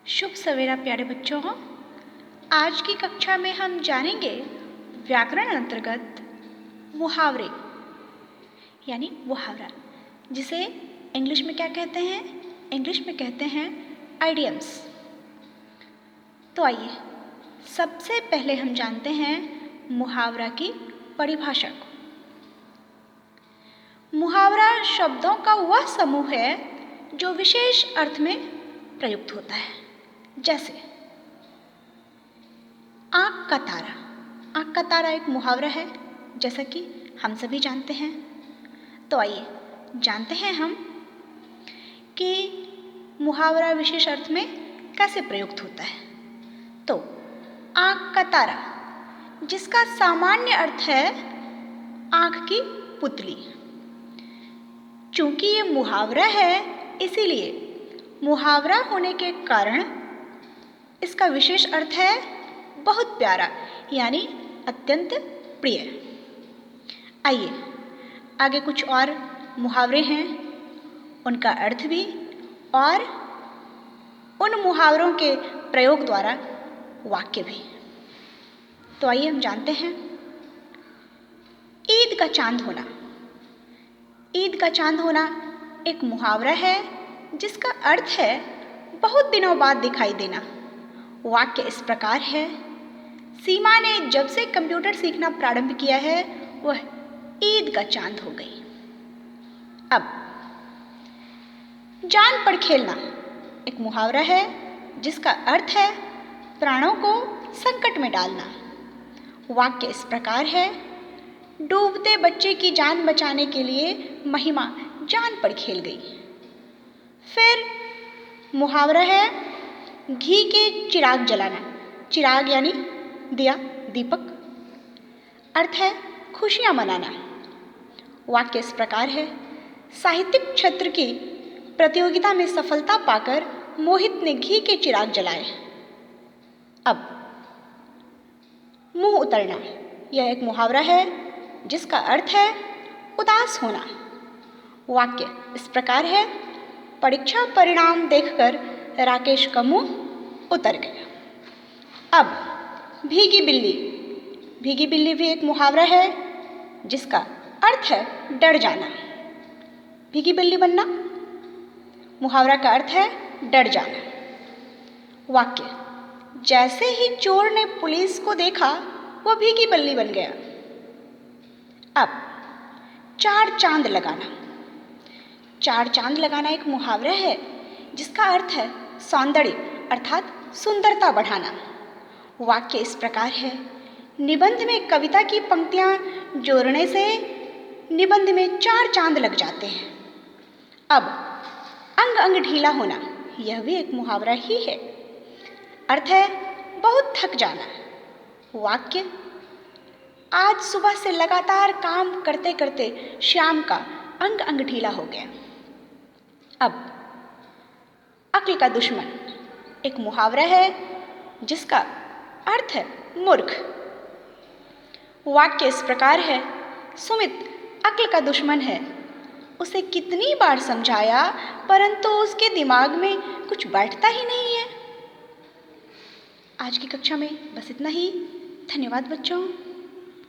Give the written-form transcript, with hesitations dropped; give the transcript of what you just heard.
शुभ सवेरा प्यारे बच्चों। आज की कक्षा में हम जानेंगे व्याकरण अंतर्गत मुहावरे यानी मुहावरा, जिसे इंग्लिश में क्या कहते हैं? इंग्लिश में कहते हैं आइडियम्स। तो आइए सबसे पहले हम जानते हैं मुहावरा की परिभाषा को। मुहावरा शब्दों का वह समूह है जो विशेष अर्थ में प्रयुक्त होता है। जैसे आँख का तारा। आँख का तारा एक मुहावरा है, जैसा कि हम सभी जानते हैं। तो आइए जानते हैं हम कि मुहावरा विशेष अर्थ में कैसे प्रयुक्त होता है। तो आँख का तारा, जिसका सामान्य अर्थ है आँख की पुतली। चूंकि ये मुहावरा है, इसीलिए मुहावरा होने के कारण इसका विशेष अर्थ है बहुत प्यारा, यानी अत्यंत प्रिय। आइए आगे कुछ और मुहावरे हैं, उनका अर्थ भी और उन मुहावरों के प्रयोग द्वारा वाक्य भी। तो आइए हम जानते हैं ईद का चांद होना। ईद का चांद होना एक मुहावरा है जिसका अर्थ है बहुत दिनों बाद दिखाई देना। वाक्य इस प्रकार है, सीमा ने जब से कंप्यूटर सीखना प्रारंभ किया है वह ईद का चांद हो गई। अब जान पर खेलना एक मुहावरा है जिसका अर्थ है प्राणों को संकट में डालना। वाक्य इस प्रकार है, डूबते बच्चे की जान बचाने के लिए महिमा जान पर खेल गई। फिर मुहावरा है घी के चिराग जलाना। चिराग यानी दिया, दीपक। अर्थ है खुशियां मनाना। वाक्य इस प्रकार है, साहित्यिक क्षेत्र की प्रतियोगिता में सफलता पाकर मोहित ने घी के चिराग जलाए। अब मुंह उतरना, यह एक मुहावरा है जिसका अर्थ है उदास होना। वाक्य इस प्रकार है, परीक्षा परिणाम देखकर राकेश का मुंह उतर गया। अब भीगी बिल्ली। भीगी बिल्ली भी एक मुहावरा है जिसका अर्थ है डर जाना। भीगी बिल्ली बनना, मुहावरा का अर्थ है डर जाना। वाक्य, जैसे ही चोर ने पुलिस को देखा वह भीगी बिल्ली बन गया। अब चार चांद लगाना। चार चांद लगाना एक मुहावरा है जिसका अर्थ है सौंदर्य अर्थात सुंदरता बढ़ाना। वाक्य इस प्रकार है, निबंध में कविता की पंक्तियां जोड़ने से निबंध में चार चांद लग जाते हैं। अब अंग अंग ढीला होना, यह भी एक मुहावरा ही है। अर्थ है बहुत थक जाना। वाक्य, आज सुबह से लगातार काम करते करते श्याम का अंग अंग ढीला हो गया। अब अक्ल का दुश्मन एक मुहावरा है जिसका अर्थ है मूर्ख। वाक्य इस प्रकार है, सुमित अक्ल का दुश्मन है, उसे कितनी बार समझाया परंतु उसके दिमाग में कुछ बैठता ही नहीं है। आज की कक्षा में बस इतना ही। धन्यवाद बच्चों।